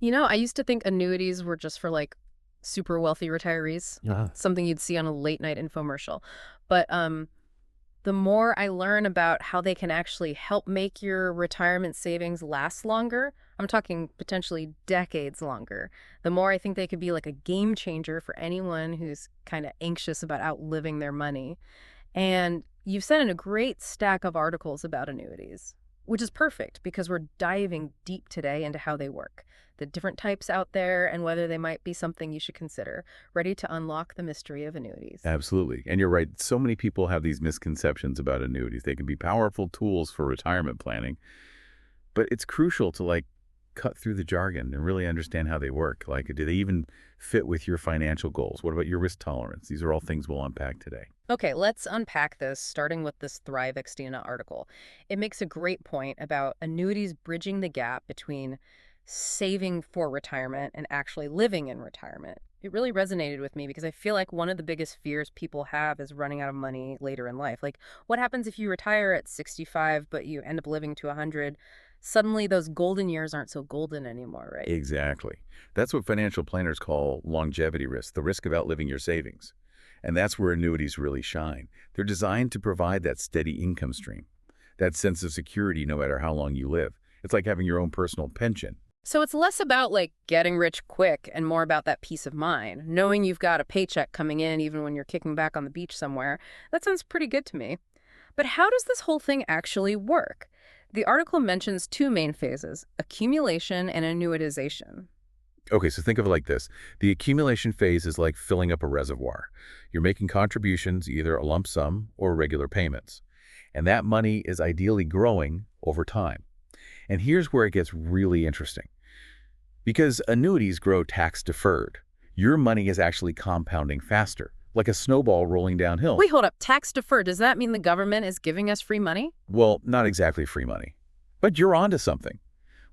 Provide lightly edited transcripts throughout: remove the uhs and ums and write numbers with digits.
I used to think annuities were just for like super wealthy retirees, Yeah. something you'd see on a late night infomercial. But the more I learn about how they can actually help make your retirement savings last longer, I'm talking potentially decades longer, the more I think they could be like a game changer for anyone who's kind of anxious about outliving their money. And you've sent in a great stack of articles about annuities, which is perfect because we're diving deep today into how they work, the different types out there, and whether they might be something you should consider. Ready to unlock the mystery of annuities. Absolutely. And you're right. So many people have these misconceptions about annuities. They can be powerful tools for retirement planning, but it's crucial to cut through the jargon and really understand how they work. Like, do they even fit with your financial goals? What about your risk tolerance? These are all things we'll unpack today. Okay, let's unpack this, starting with this Thrive Xtina article. It makes a great point about annuities bridging the gap between saving for retirement and actually living in retirement. It really resonated with me because I feel like one of the biggest fears people have is running out of money later in life. Like, what happens if you retire at 65, but you end up living to 100? Suddenly, those golden years aren't so golden anymore, right? Exactly. That's what financial planners call longevity risk, the risk of outliving your savings. And that's where annuities really shine. They're designed to provide that steady income stream, that sense of security no matter how long you live. It's like having your own personal pension. So it's less about like getting rich quick and more about that peace of mind, knowing you've got a paycheck coming in even when you're kicking back on the beach somewhere. That sounds pretty good to me. But how does this whole thing actually work? The article mentions two main phases, accumulation and annuitization. Okay, so think of it like this. The accumulation phase is like filling up a reservoir. You're making contributions, either a lump sum or regular payments. And that money is ideally growing over time. And here's where it gets really interesting. Because annuities grow tax deferred, your money is actually compounding faster, like a snowball rolling downhill. Wait, hold up. Tax deferred. Does that mean the government is giving us free money? Well, not exactly free money, but you're onto something.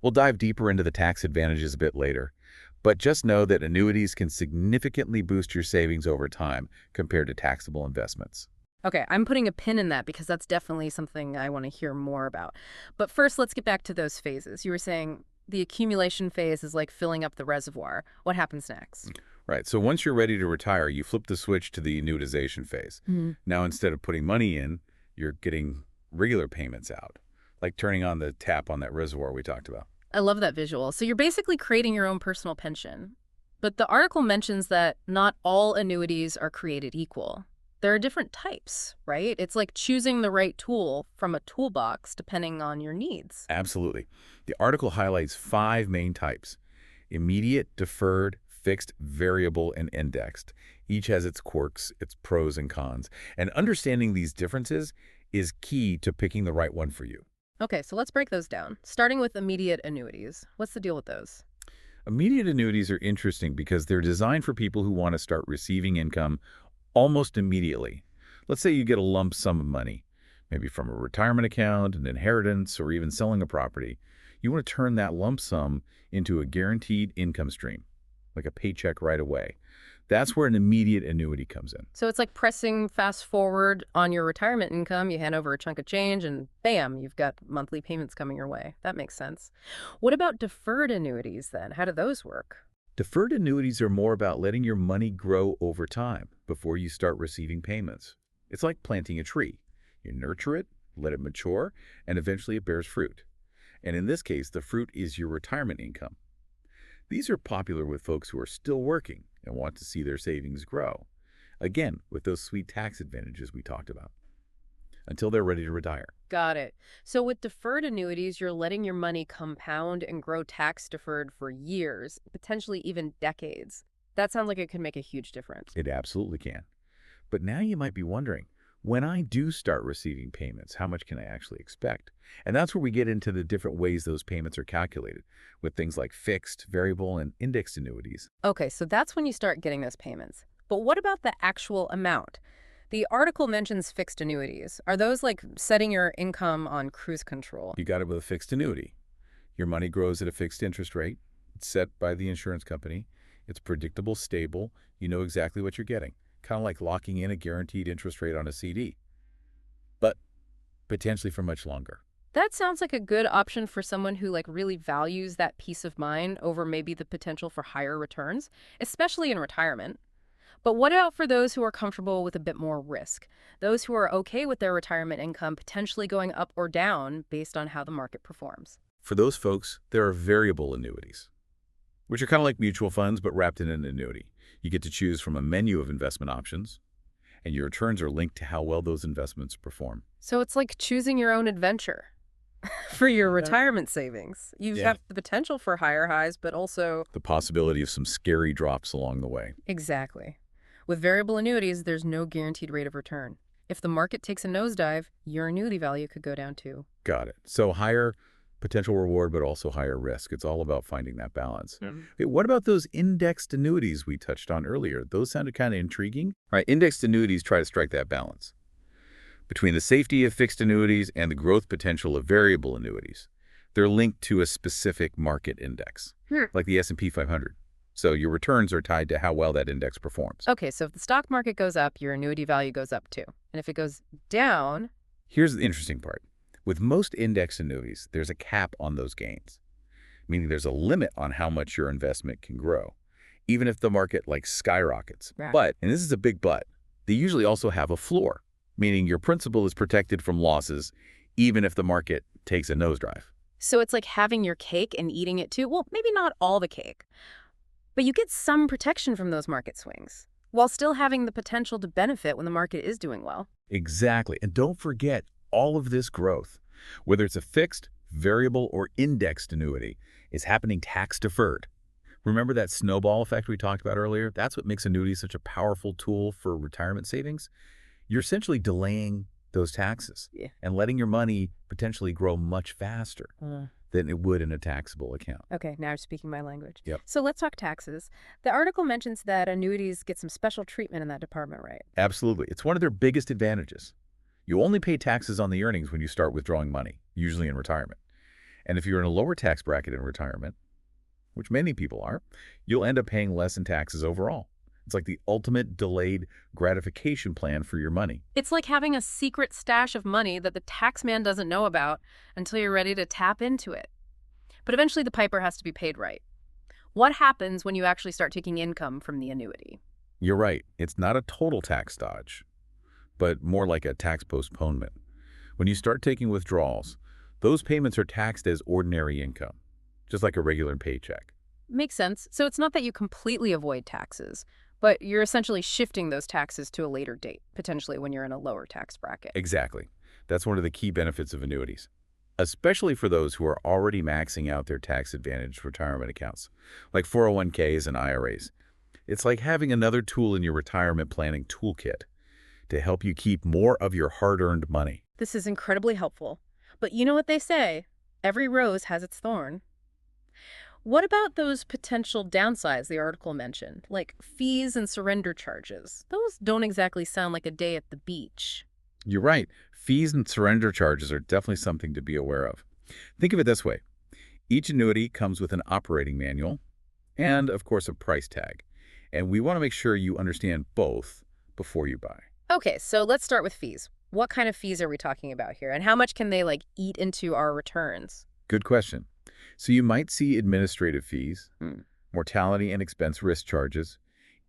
We'll dive deeper into the tax advantages a bit later, but just know that annuities can significantly boost your savings over time compared to taxable investments. Okay, I'm putting a pin in that because that's definitely something I want to hear more about. But first, let's get back to those phases. You were saying the accumulation phase is like filling up the reservoir. What happens next? Right, so once you're ready to retire, you flip the switch to the annuitization phase. Mhm. Now, instead of putting money in, you're getting regular payments out, like turning on the tap on that reservoir we talked about. I love that visual. So you're basically creating your own personal pension. But the article mentions that not all annuities are created equal. There are different types, right? It's like choosing the right tool from a toolbox depending on your needs. Absolutely. The article highlights 5 main types: immediate, deferred, fixed, variable, and indexed. Each has its quirks, its pros and cons. And understanding these differences is key to picking the right one for you. Okay, so let's break those down. Starting with immediate annuities. What's the deal with those? Immediate annuities are interesting because they're designed for people who want to start receiving income almost immediately. Let's say you get a lump sum of money, maybe from a retirement account, an inheritance, or even selling a property. You want to turn that lump sum into a guaranteed income stream, like a paycheck right away. That's where an immediate annuity comes in. So it's like pressing fast forward on your retirement income. You hand over a chunk of change and bam, you've got monthly payments coming your way. That makes sense. What about deferred annuities then? How do those work? Deferred annuities are more about letting your money grow over time before you start receiving payments. It's like planting a tree. You nurture it, let it mature, and eventually it bears fruit. And in this case, the fruit is your retirement income. These are popular with folks who are still working and want to see their savings grow. Again, with those sweet tax advantages we talked about, until they're ready to retire. Got it. So with deferred annuities, you're letting your money compound and grow tax deferred for years, potentially even decades. That sounds like it could make a huge difference. It absolutely can. But now you might be wondering, when I do start receiving payments, how much can I actually expect? And that's where we get into the different ways those payments are calculated, with things like fixed, variable, and indexed annuities. Okay, so that's when you start getting those payments. But what about the actual amount? The article mentions fixed annuities. Are those like setting your income on cruise control? You got it with a fixed annuity. Your money grows at a fixed interest rate. It's set by the insurance company. It's predictable, stable. You know exactly what you're getting. Kind of like locking in a guaranteed interest rate on a CD, but potentially for much longer. That sounds like a good option for someone who really values that peace of mind over maybe the potential for higher returns, especially in retirement. But what about for those who are comfortable with a bit more risk? Those who are okay with their retirement income potentially going up or down based on how the market performs? For those folks, there are variable annuities, which are kind of like mutual funds but wrapped in an annuity. You get to choose from a menu of investment options, and your returns are linked to how well those investments perform. So it's like choosing your own adventure for your Yeah. retirement savings. You Yeah. have the potential for higher highs, but also. The possibility of some scary drops along the way. Exactly. With variable annuities, there's no guaranteed rate of return. If the market takes a nosedive, your annuity value could go down too. Got it. So higher potential reward, but also higher risk. It's all about finding that balance. Okay, what about those indexed annuities we touched on earlier? Those sounded kind of intriguing. All right, indexed annuities try to strike that balance between the safety of fixed annuities and the growth potential of variable annuities. They're linked to a specific market index, Hmm. like the S&P 500. So your returns are tied to how well that index performs. Okay, so if the stock market goes up, your annuity value goes up too. And if it goes down. Here's the interesting part. With most index annuities, there's a cap on those gains, meaning there's a limit on how much your investment can grow, even if the market skyrockets. Right. But, and this is a big but, they usually also have a floor, meaning your principal is protected from losses, even if the market takes a nosedive. So it's like having your cake and eating it too. Well, maybe not all the cake, but you get some protection from those market swings while still having the potential to benefit when the market is doing well. Exactly. And don't forget, all of this growth, whether it's a fixed, variable, or indexed annuity, is happening tax-deferred. Remember that snowball effect we talked about earlier? That's what makes annuities such a powerful tool for retirement savings. You're essentially delaying those taxes Yeah. and letting your money potentially grow much faster than it would in a taxable account. Okay, now you're speaking my language. Yep. So let's talk taxes. The article mentions that annuities get some special treatment in that department, right? Absolutely. It's one of their biggest advantages. You only pay taxes on the earnings when you start withdrawing money, usually in retirement. And if you're in a lower tax bracket in retirement, which many people are, you'll end up paying less in taxes overall. It's like the ultimate delayed gratification plan for your money. It's like having a secret stash of money that the tax man doesn't know about until you're ready to tap into it. But eventually the piper has to be paid right. What happens when you actually start taking income from the annuity? You're right. It's not a total tax dodge, but more like a tax postponement. When you start taking withdrawals, those payments are taxed as ordinary income, just like a regular paycheck. Makes sense. So it's not that you completely avoid taxes, but you're essentially shifting those taxes to a later date, potentially when you're in a lower tax bracket. Exactly. That's one of the key benefits of annuities, especially for those who are already maxing out their tax-advantaged retirement accounts, like 401ks and IRAs. It's like having another tool in your retirement planning toolkit to help you keep more of your hard-earned money. This is incredibly helpful. But you know what they say, every rose has its thorn. What about those potential downsides the article mentioned, like fees and surrender charges? Those don't exactly sound like a day at the beach. You're right. Fees and surrender charges are definitely something to be aware of. Think of it this way. Each annuity comes with an operating manual and, of course, a price tag. And we want to make sure you understand both before you buy. Okay, so let's start with fees. What kind of fees are we talking about here? And how much can they eat into our returns? Good question. So you might see administrative fees, Hmm. mortality and expense risk charges,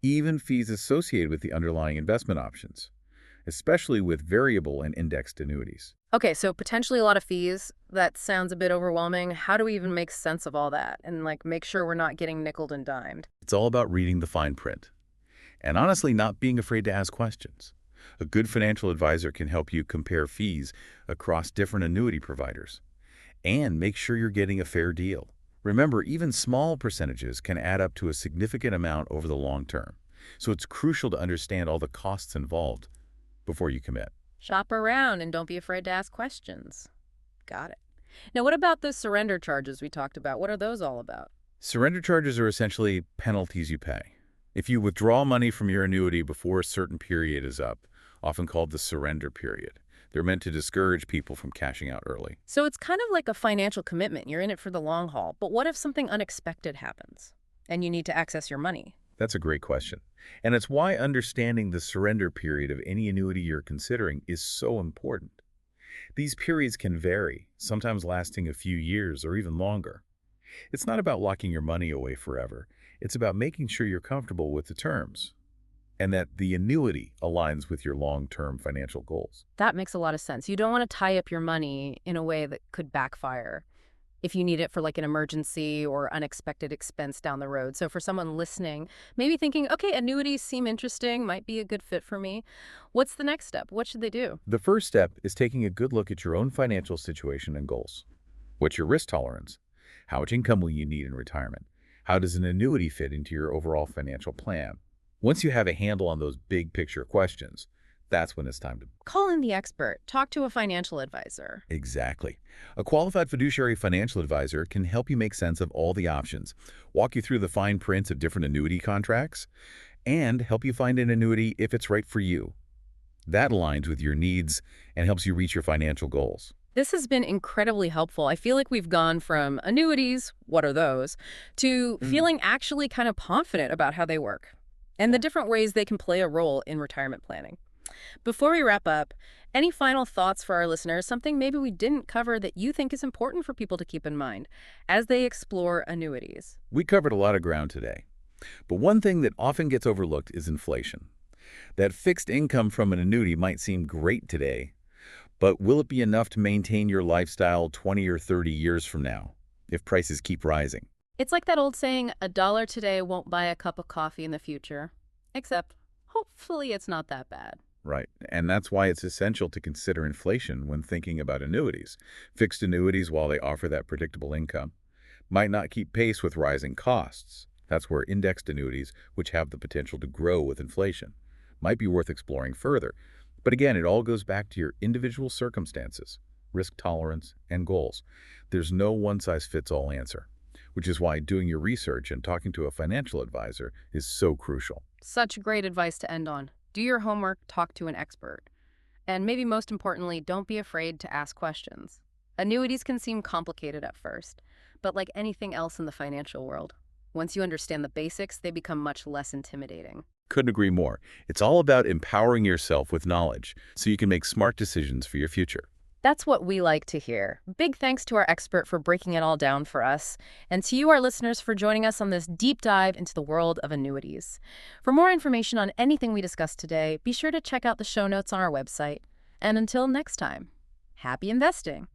even fees associated with the underlying investment options, especially with variable and indexed annuities. Okay, so potentially a lot of fees. That sounds a bit overwhelming. How do we even make sense of all that and make sure we're not getting nickeled and dimed? It's all about reading the fine print and honestly not being afraid to ask questions. A good financial advisor can help you compare fees across different annuity providers and make sure you're getting a fair deal. Remember, even small percentages can add up to a significant amount over the long term, so it's crucial to understand all the costs involved before you commit. Shop around and don't be afraid to ask questions. Got it. Now, what about the surrender charges we talked about? What are those all about? Surrender charges are essentially penalties you pay. If you withdraw money from your annuity before a certain period is up, often called the surrender period, they're meant to discourage people from cashing out early. So it's kind of like a financial commitment. You're in it for the long haul. But what if something unexpected happens and you need to access your money? That's a great question. And it's why understanding the surrender period of any annuity you're considering is so important. These periods can vary, sometimes lasting a few years or even longer. It's not about locking your money away forever. It's about making sure you're comfortable with the terms and that the annuity aligns with your long-term financial goals. That makes a lot of sense. You don't want to tie up your money in a way that could backfire if you need it for like an emergency or unexpected expense down the road. So for someone listening, maybe thinking, okay, annuities seem interesting, might be a good fit for me. What's the next step? What should they do? The first step is taking a good look at your own financial situation and goals. What's your risk tolerance? How much income will you need in retirement? How does an annuity fit into your overall financial plan? Once you have a handle on those big picture questions, that's when it's time to... Call in the expert. Talk to a financial advisor. Exactly. A qualified fiduciary financial advisor can help you make sense of all the options, walk you through the fine prints of different annuity contracts, and help you find an annuity if it's right for you. That aligns with your needs and helps you reach your financial goals. This has been incredibly helpful. I feel like we've gone from annuities, what are those, to feeling actually kind of confident about how they work and the different ways they can play a role in retirement planning. Before we wrap up, any final thoughts for our listeners, something maybe we didn't cover that you think is important for people to keep in mind as they explore annuities? We covered a lot of ground today, but one thing that often gets overlooked is inflation. That fixed income from an annuity might seem great today, but will it be enough to maintain your lifestyle 20 or 30 years from now if prices keep rising? It's like that old saying, a dollar today won't buy a cup of coffee in the future. Except, hopefully it's not that bad. Right, and that's why it's essential to consider inflation when thinking about annuities. Fixed annuities, while they offer that predictable income, might not keep pace with rising costs. That's where indexed annuities, which have the potential to grow with inflation, might be worth exploring further. But again, it all goes back to your individual circumstances, risk tolerance, and goals. There's no one-size-fits-all answer, which is why doing your research and talking to a financial advisor is so crucial. Such great advice to end on. Do your homework, talk to an expert. And maybe most importantly, don't be afraid to ask questions. Annuities can seem complicated at first, but like anything else in the financial world, once you understand the basics, they become much less intimidating. Couldn't agree more. It's all about empowering yourself with knowledge so you can make smart decisions for your future. That's what we like to hear. Big thanks to our expert for breaking it all down for us, and to you, our listeners, for joining us on this deep dive into the world of annuities. For more information on anything we discussed today, be sure to check out the show notes on our website. And until next time, happy investing!